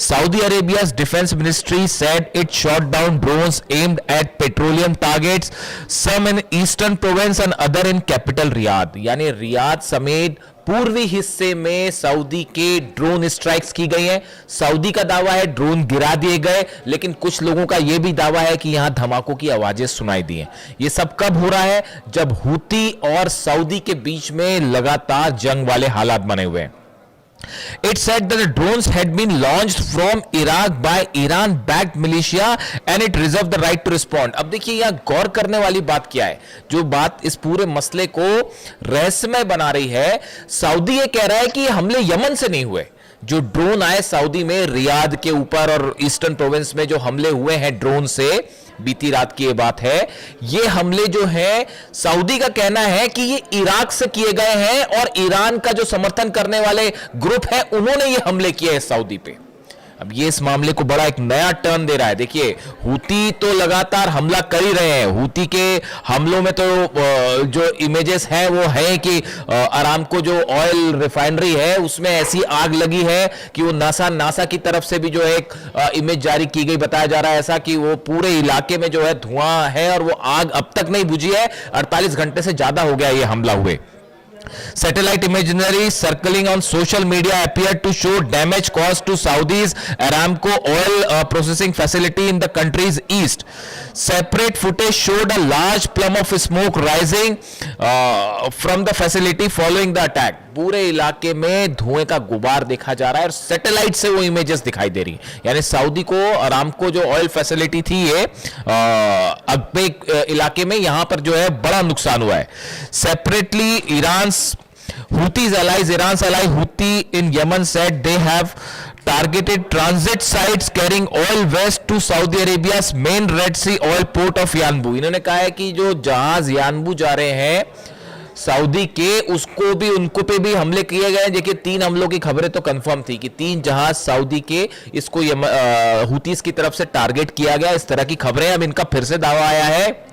Saudi Arabia's defense ministry said it shot down drones aimed at petroleum targets, some in eastern province and other in capital Riyadh. यानी Riyadh समेत पूर्वी हिस्से में Saudi के drone strikes की गई हैं। सऊदी का दावा है ड्रोन गिरा दिए गए, लेकिन कुछ लोगों का यह भी दावा है कि यहां धमाकों की आवाजें सुनाई दी हैं। यह सब कब हो रहा है? जब हूती और सऊदी के बीच में लगातार जंग वाले हालात बने हुए हैं। It said that the drones had been launched from Iraq by Iran-backed militia and it reserved the right to respond. अब देखिए यहां गौर करने वाली बात क्या है, जो बात इस पूरे मसले को रहस्यमय बना रही है। सऊदी ये कह रहा है कि हमले यमन से नहीं हुए। जो ड्रोन आए सऊदी में रियाद के ऊपर और ईस्टर्न प्रोविंस में जो हमले हुए हैं ड्रोन से, बीती रात की ये बात है, ये हमले जो है सऊदी का कहना है कि ये इराक से किए गए हैं और ईरान का जो समर्थन करने वाले ग्रुप है उन्होंने ये हमले किए हैं सऊदी पे। अब ये इस मामले को बड़ा एक नया टर्न दे रहा है। देखिए हूती तो लगातार हमला कर ही रहे हैं। हूती के हमलों में तो जो इमेजेस हैं वो है कि अरामको जो ऑयल रिफाइनरी है उसमें ऐसी आग लगी है कि वो नासा की तरफ से भी जो एक इमेज जारी की गई, बताया जा रहा है ऐसा कि वो पूरे इलाके में जो है धुआं है और वो आग अब तक नहीं बुझी है। 48 घंटे से ज्यादा हो गया ये हमला हुए। Satellite imagery circling on social media appeared to show damage caused to Saudi's Aramco oil processing facility in the country's east. Separate footage showed a large plume of smoke rising from the facility following the attack. पूरे इलाके में धुएं का गुबार देखा जा रहा है और सैटेलाइट से वो इमेजेस दिखाई दे रही है। यानी सऊदी को अरामको जो ऑयल फैसिलिटी थी ये अगबे इलाके में, यहां पर जो है बड़ा नुकसान हुआ है। Separately Houthis allies, Iran's ally Houthi in Yemen said they have targeted transit sites carrying oil west to Saudi Arabia's main Red Sea oil port of Yanbu. इन्होंने कहा है कि जो जहाज यानबू जा रहे हैं सऊदी के, उसको भी उनको पे भी हमले किए गए। देखिए 3 हमलों की खबरें तो कंफर्म थी कि 3 जहाज सऊदी के इसको हूतीस की तरफ से टारगेट किया गया, इस तरह की खबरें। अब इनका फिर से दावा आया है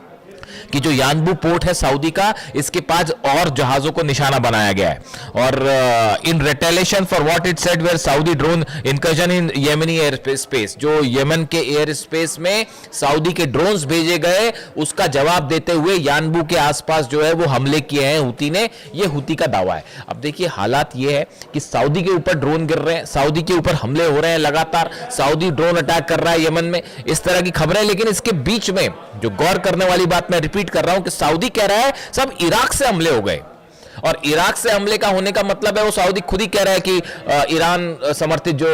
कि जो यानबू पोर्ट है सऊदी का, इसके पास और जहाजों को निशाना बनाया गया है। और in retaliation for what it said where Saudi drone incursion in Yemeni air space, जो यमन के एयर स्पेस में सऊदी के ड्रोन्स भेजे गए, उसका जवाब देते हुए यानबू के आसपास जो है वो हमले किए हैं हूती ने। ये हूती का दावा है। अब देखिए हालात ये है कि सऊदी के ऊपर ड्रोन गिर रहे हैं, सऊदी के ऊपर हमले हो रहे हैं लगातार, सऊदी ड्रोन अटैक कर रहा है यमन में, इस तरह की खबरें। लेकिन इसके बीच में जो गौर करने वाली बात मैं रिपीट कर रहा हूं कि सऊदी कह रहा है सब इराक से हमले हो गए, और इराक से हमले का होने का मतलब है वो सऊदी खुद ही कह रहा है कि ईरान समर्थित जो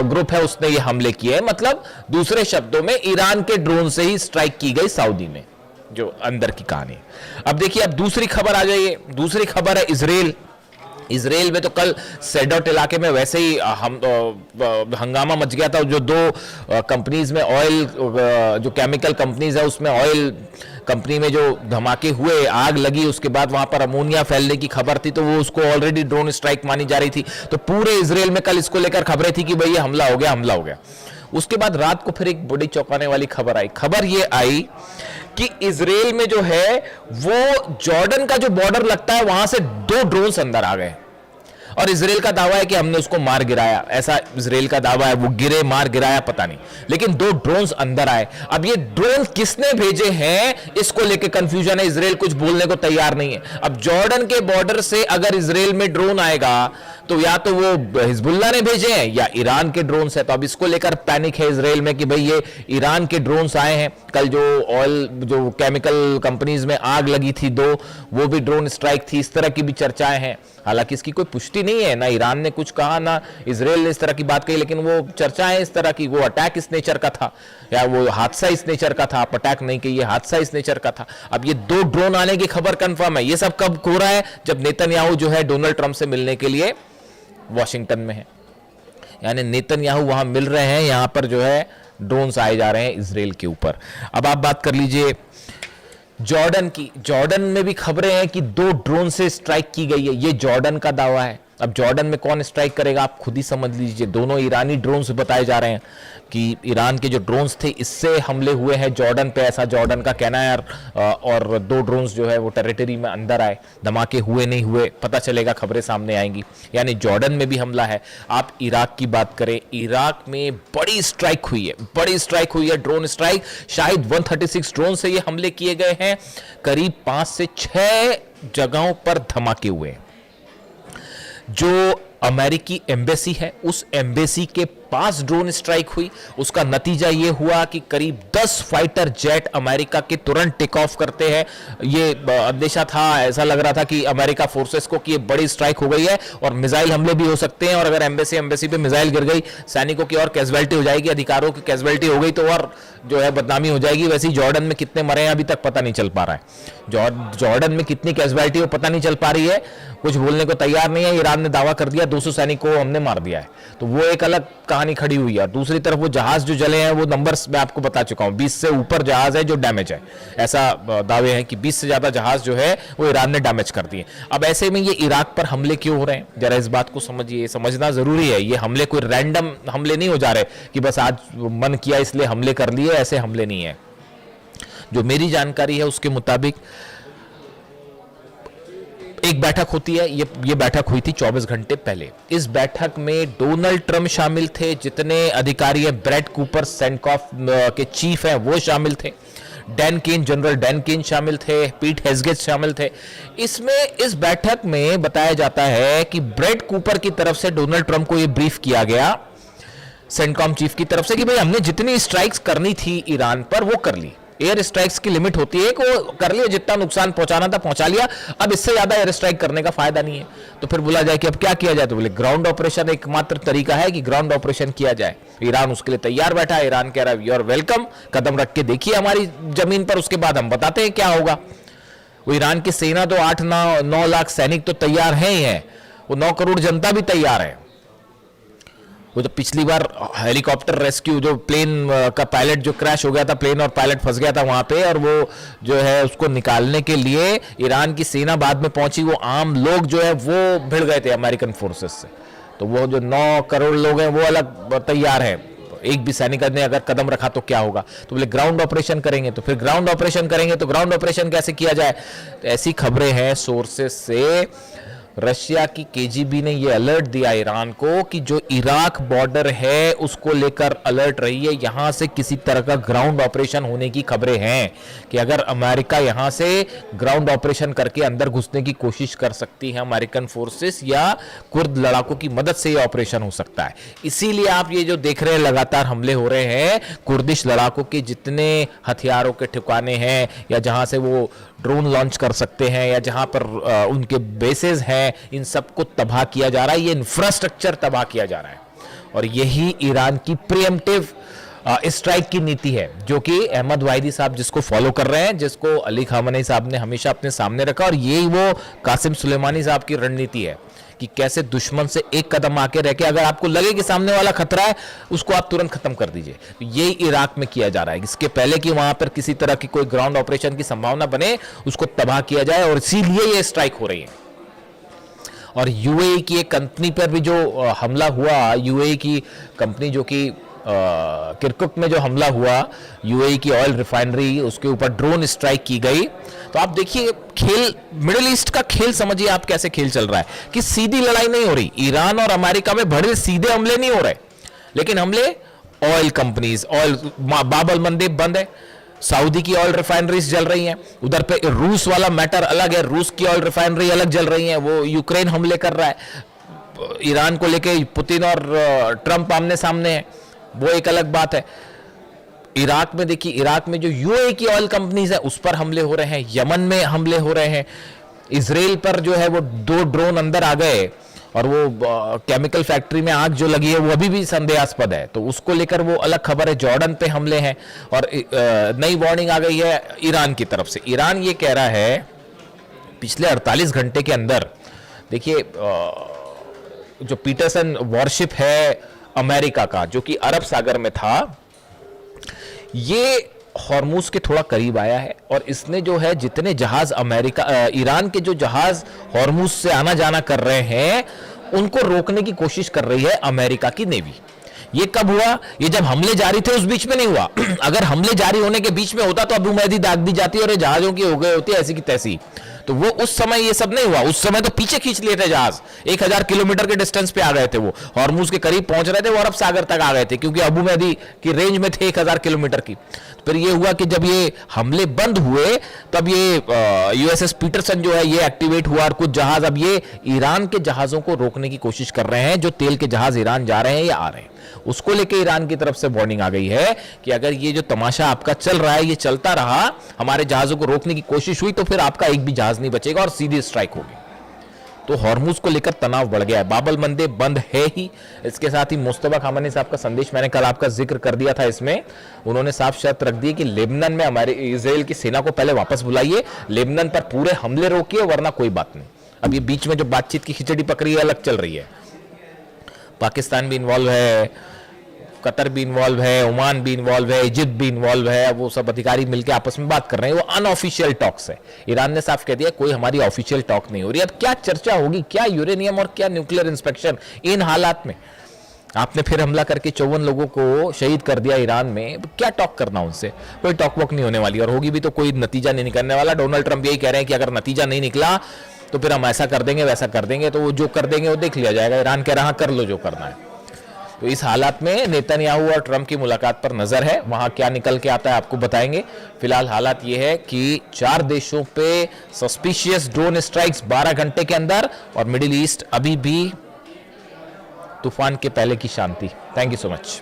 ग्रुप है उसने ये हमले किए हैं। मतलब दूसरे शब्दों में ईरान के ड्रोन से ही स्ट्राइक की गई सऊदी में, जो अंदर की कहानी। अब देखिए अब दूसरी खबर आ जाइए। दूसरी खबर है इजराइल में तो कल सेडोट इलाके में वैसे ही हंगामा मच गया था। जो 2 कंपनीज में ऑयल, जो केमिकल कंपनीज है उसमें ऑयल कंपनी में जो धमाके हुए, आग लगी, उसके बाद वहां पर अमोनिया फैलने की खबर थी, तो वो उसको ऑलरेडी ड्रोन स्ट्राइक मानी जा रही थी। तो पूरे इजराइल में कल इसको लेकर खबरें थी कि भाई ये हमला हो गया। उसके बाद रात को फिर एक बड़ी चौंकाने वाली खबर आई। खबर ये आई कि इजराइल में जो है वो जॉर्डन का जो बॉर्डर लगता है वहां से 2 ड्रोन्स अंदर आ गए, और इजराइल का दावा है कि हमने उसको मार गिराया। ऐसा इजराइल का दावा है, वो मार गिराया पता नहीं, लेकिन 2 ड्रोन्स अंदर आए। अब ये ड्रोन किसने भेजे हैं इसको लेके कंफ्यूजन है। इजराइल कुछ बोलने को तैयार नहीं है। अब जॉर्डन के बॉर्डर से अगर इजराइल में ड्रोन आएगा तो या तो वो हिजबुल्लाह ने भेजे हैं या ईरान के ड्रोन्स है। तो अब इसको लेकर पैनिक है इजराइल में कि भाई ये ईरान के ड्रोन्स आए हैं। कल जो ऑयल, जो केमिकल कंपनीज में आग लगी थी 2, वो भी ड्रोन स्ट्राइक थी, इस तरह की भी चर्चाएं हैं। हालांकि इसकी कोई पुष्टि नहीं है, ना ईरान ने कुछ कहा ना इजराइल ने इस तरह की बात कही, लेकिन वो चर्चाएं इस तरह की, वो अटैक इस नेचर का था या वो हादसा इस नेचर का था। आप अटैक नहीं कहिए, हादसा इस नेचर का था। अब ये 2 ड्रोन आने की खबर कंफर्म है। ये सब कब हो रहा है? जब नेतन्याहू जो है डोनाल्ड ट्रंप से मिलने के लिए वॉशिंगटन में है, यानी नेतन्याहू वहां मिल रहे हैं, यहां पर जो है ड्रोन्स आए जा रहे हैं इजराइल के ऊपर। अब आप बात कर लीजिए जॉर्डन की। जॉर्डन में भी खबरें हैं कि 2 ड्रोन से स्ट्राइक की गई है, ये जॉर्डन का दावा है। अब जॉर्डन में कौन स्ट्राइक करेगा आप खुद ही समझ लीजिए। दोनों ईरानी ड्रोन्स बताए जा रहे हैं कि ईरान के जो ड्रोन्स थे इससे हमले हुए हैं जॉर्डन पे, ऐसा जॉर्डन का कहना है। और 2 ड्रोन्स जो है वो टेरिटरी में अंदर आए, धमाके हुए नहीं हुए पता चलेगा, खबरें सामने आएंगी। यानी जॉर्डन में भी हमला है। आप इराक की बात करें, इराक में बड़ी स्ट्राइक हुई है, बड़ी स्ट्राइक हुई है, ड्रोन स्ट्राइक। शायद 136 ड्रोन से ये हमले किए गए हैं। करीब 5 से 6 जगहों पर धमाके हुए हैं। जो अमेरिकी एम्बेसी है उस एम्बेसी के पास ड्रोन स्ट्राइक हुई। उसका नतीजा यह हुआ कि करीब 10 फाइटर जेट अमेरिका के तुरंत टेक ऑफ करते हैं। ये अंदेशा था, ऐसा लग रहा था कि अमेरिका फोर्सेस को कि ये बड़ी स्ट्राइक हो गई है और मिसाइल हमले भी हो सकते हैं, और अगर एम्बेसी पे मिसाइल गिर गई, सैनिकों की और कैजुअलिटी हो जाएगी, अधिकारों की कैजुअलिटी हो गई तो और जो है बदनामी हो जाएगी। वैसे ही जॉर्डन में कितने मरे हैं अभी तक पता नहीं चल पा रहा है। जॉर्डन में कितनी कैजुअलिटी हो पता नहीं चल पा रही है, कुछ बोलने को तैयार नहीं है। ईरान ने दावा कर दिया 200 सैनिकों को हमने मार दिया है, तो वो एक अलग कहानी खड़ी हुई है। दूसरी तरफ वो जहाज जो जले हैं वो नंबर्स मैं आपको बता चुका हूं, 20 से ऊपर जहाज है जो डैमेज है। ऐसा दावे हैं कि 20 से ज्यादा जहाज जो है वो ईरान ने डैमेज कर दिए। अब ऐसे में ये इराक पर हमले क्यों हो रहे हैं, जरा इस बात को समझिए, समझना जरूरी है। ये हमले कोई रैंडम हमले नहीं हो जा रहे कि बस आज मन किया इसलिए हमले कर लिए, ऐसे हमले नहीं है। जो मेरी जानकारी है उसके मुताबिक एक बैठक होती है, ये बैठक हुई थी 24 घंटे पहले। इस बैठक में डोनाल्ड ट्रंप शामिल थे, जितने अधिकारी हैं, ब्रेड कूपर सेंटकॉफ के चीफ हैं वो शामिल थे, Dan Caine, general Dan Caine शामिल थे, पीट हेग्सेथ शामिल थे। इसमें इस बैठक में बताया जाता है कि ब्रेड कूपर की तरफ से डोनाल्ड ट्रंप को यह ब्रीफ किया गया सेंटकॉम चीफ की तरफ से कि भाई हमने जितनी स्ट्राइक्स करनी थी ईरान पर वो कर ली। एयर स्ट्राइक्स की लिमिट होती है कि वो कर लिया, जितना नुकसान पहुंचाना था पहुंचा लिया, अब इससे ज्यादा एयर स्ट्राइक करने का फायदा नहीं है। तो फिर बोला जाए कि अब क्या किया जाए, तो बोले ग्राउंड ऑपरेशन एकमात्र तरीका है कि ग्राउंड ऑपरेशन किया जाए। ईरान उसके लिए तैयार बैठा है। ईरान कह रहा है यू आर वेलकम, कदम रख के देखिए हमारी जमीन पर, उसके बाद हम बताते हैं क्या होगा। वो ईरान की सेना तो 8-9 लाख सैनिक तो तैयार है ही है, वो 9 करोड़ जनता भी तैयार है। वो तो पिछली बार हेलीकॉप्टर रेस्क्यू, जो प्लेन का पायलट जो क्रैश हो गया था, प्लेन और पायलट फंस गया था वहां पे, और वो जो है उसको निकालने के लिए ईरान की सेना बाद में पहुंची, वो आम लोग जो है वो भिड़ गए थे अमेरिकन फोर्सेस से। तो वो जो 9 करोड़ लोग हैं वो अलग तैयार है। एक भी सैनिक ने अगर कदम रखा तो क्या होगा, तो बोले ग्राउंड ऑपरेशन करेंगे। तो फिर ग्राउंड ऑपरेशन करेंगे तो ग्राउंड ऑपरेशन कैसे किया जाए, तो ऐसी खबरें हैं सोर्सेस से। रशिया की केजीबी ने यह अलर्ट दिया ईरान को कि जो इराक बॉर्डर है उसको लेकर अलर्ट रहिए, यहां से किसी तरह का ग्राउंड ऑपरेशन होने की खबरें हैं कि अगर अमेरिका यहां से ग्राउंड ऑपरेशन करके अंदर घुसने की कोशिश कर सकती है अमेरिकन फोर्सेस, या कुर्द लड़ाकों की मदद से यह ऑपरेशन हो सकता है। इसीलिए आप ये जो देख रहे हैं लगातार हमले हो रहे हैं, कुर्दिश लड़ाकों के जितने हथियारों के ठिकाने हैं या जहां से वो ड्रोन लॉन्च कर सकते हैं या जहां पर उनके बेसेस हैं, इन सबको तबाह किया जा रहा है। ये इंफ्रास्ट्रक्चर तबाह किया जा रहा है, और यही ईरान की प्रीएम्प्टिव स्ट्राइक की नीति है, जो कि अहमद वाहिदी साहब जिसको फॉलो कर रहे हैं, जिसको अली खामनेई साहब ने हमेशा अपने सामने रखा, और यही वो कासिम सुलेमानी साहब की रणनीति है कि कैसे दुश्मन से एक कदम आके रह के अगर आपको लगे कि सामने वाला खतरा है उसको आप तुरंत खत्म कर दीजिए। तो यही इराक में किया जा रहा है, इसके पहले कि वहां पर किसी तरह की कोई ग्राउंड ऑपरेशन की संभावना बने, उसको तबाह किया जाए, और इसीलिए ये स्ट्राइक हो रही है। और यूएई की एक कंपनी पर भी जो हमला हुआ, यूएई की कंपनी जो कि किरकुक में जो हमला हुआ, यूएई की ऑयल रिफाइनरी, उसके ऊपर ड्रोन स्ट्राइक की गई। तो आप देखिए खेल, मिडिल ईस्ट का खेल समझिए आप कैसे खेल चल रहा है कि सीधी लड़ाई नहीं हो रही। ईरान और अमेरिका में बड़े सीधे हमले नहीं हो रहे, लेकिन हमले ऑयल कंपनीज, ऑयल बाबल मंदेब बंद है, सऊदी की ऑयल रिफाइनरीज जल रही हैं, उधर पे रूस वाला मैटर अलग है, रूस की ऑयल रिफाइनरी अलग जल रही है, वो यूक्रेन हमले कर रहा है, ईरान को लेके पुतिन और ट्रंप आमने सामने है, वो एक अलग बात है। इराक में देखिए, इराक में जो यूएई की ऑयल कंपनीज है उस पर हमले हो रहे हैं, यमन में हमले हो रहे हैं, इजराइल पर जो है वो 2 ड्रोन अंदर आ गए, और वो केमिकल फैक्ट्री में आग जो लगी है वो अभी भी संदेहास्पद है, तो उसको लेकर वो अलग खबर है। जॉर्डन पे हमले हैं, और नई वार्निंग आ गई है ईरान की तरफ से। ईरान ये कह रहा है पिछले 48 घंटे के अंदर, देखिए जो पीटरसन वॉरशिप है अमेरिका का, जो कि अरब सागर में था, ये हॉर्मुज के थोड़ा करीब आया है, और इसने जो है जितने जहाज ईरान के जो जहाज हॉर्मुज से आना जाना कर रहे हैं उनको रोकने की कोशिश कर रही है अमेरिका की नेवी। ये कब हुआ? ये जब हमले जारी थे उस बीच में नहीं हुआ। अगर हमले जारी होने के बीच में होता तो अबू महदी दाग दी जाती और ये जहाजों की हो गई होती ऐसी की तैसी। तो वो उस समय ये सब नहीं हुआ, उस समय तो पीछे खींच लिए थे जहाज, 1000 किलोमीटर के डिस्टेंस पे आ गए थे वो, हॉर्मुज के करीब पहुंच रहे थे, वो अरब सागर तक आ गए थे क्योंकि अबू महदी की रेंज में थे 1000 किलोमीटर की। फिर ये हुआ कि जब ये हमले बंद हुए तब ये यूएसएस पीटरसन जो है ये एक्टिवेट हुआ और कुछ जहाज अब ये ईरान के जहाजों को रोकने की कोशिश कर रहे हैं, जो तेल के जहाज ईरान जा रहे हैं या आ रहे हैं। उसको लेके ईरान की तरफ से वार्निंग आ गई है कि अगर ये जो तमाशा आपका चल रहा है ये चलता रहा, हमारे जहाजों को रोकने की कोशिश हुई तो फिर आपका एक भी जहाज नहीं बचेगा और सीधी स्ट्राइक होगी। तो हॉर्मुज को लेकर तनाव बढ़ गया है, बाबल मंदे बंद है ही। इसके साथ ही मुस्तफा खामनी साहब का संदेश मैंने कल आपका जिक्र कर दिया था, इसमें उन्होंने साफ शर्त रख दी कि लेबनान में हमारे इजराइल की सेना को पहले वापस बुलाइए, लेबनान पर पूरे हमले रोकिए, वरना कोई बात नहीं। अब ये बीच में जो बातचीत की खिचड़ी पकड़ी है अलग चल रही है, पाकिस्तान भी इन्वॉल्व है, कतर भी इन्वॉल्व है, ओमान भी इन्वॉल्व है, इजिप्ट भी इन्वॉल्व है। वो सब अधिकारी मिलकर आपस में बात कर रहे हैं, वो अनऑफिशियल टॉक्स है। ईरान ने साफ कह दिया कोई हमारी ऑफिशियल टॉक नहीं हो रही। अब क्या चर्चा होगी, क्या यूरेनियम और क्या न्यूक्लियर इंस्पेक्शन इन हालात में? आपने फिर हमला करके 54 लोगों को शहीद कर दिया ईरान में, क्या टॉक करना उनसे? कोई टॉक वॉक नहीं होने वाली, और होगी भी तो कोई नतीजा नहीं निकलने वाला। डोनाल्ड ट्रंप यही कह रहे हैं कि अगर नतीजा नहीं निकला तो फिर हम ऐसा कर देंगे वैसा कर देंगे, तो वो जो कर देंगे वो देख लिया जाएगा। ईरान कह रहा कर लो जो करना है। तो इस हालात में नेतन्याहू और ट्रंप की मुलाकात पर नजर है, वहां क्या निकल के आता है आपको बताएंगे। फिलहाल हालात ये है कि 4 देशों पे सस्पिशियस ड्रोन स्ट्राइक्स 12 घंटे के अंदर, और मिडिल ईस्ट अभी भी तूफान के पहले की शांति। Thank you so much.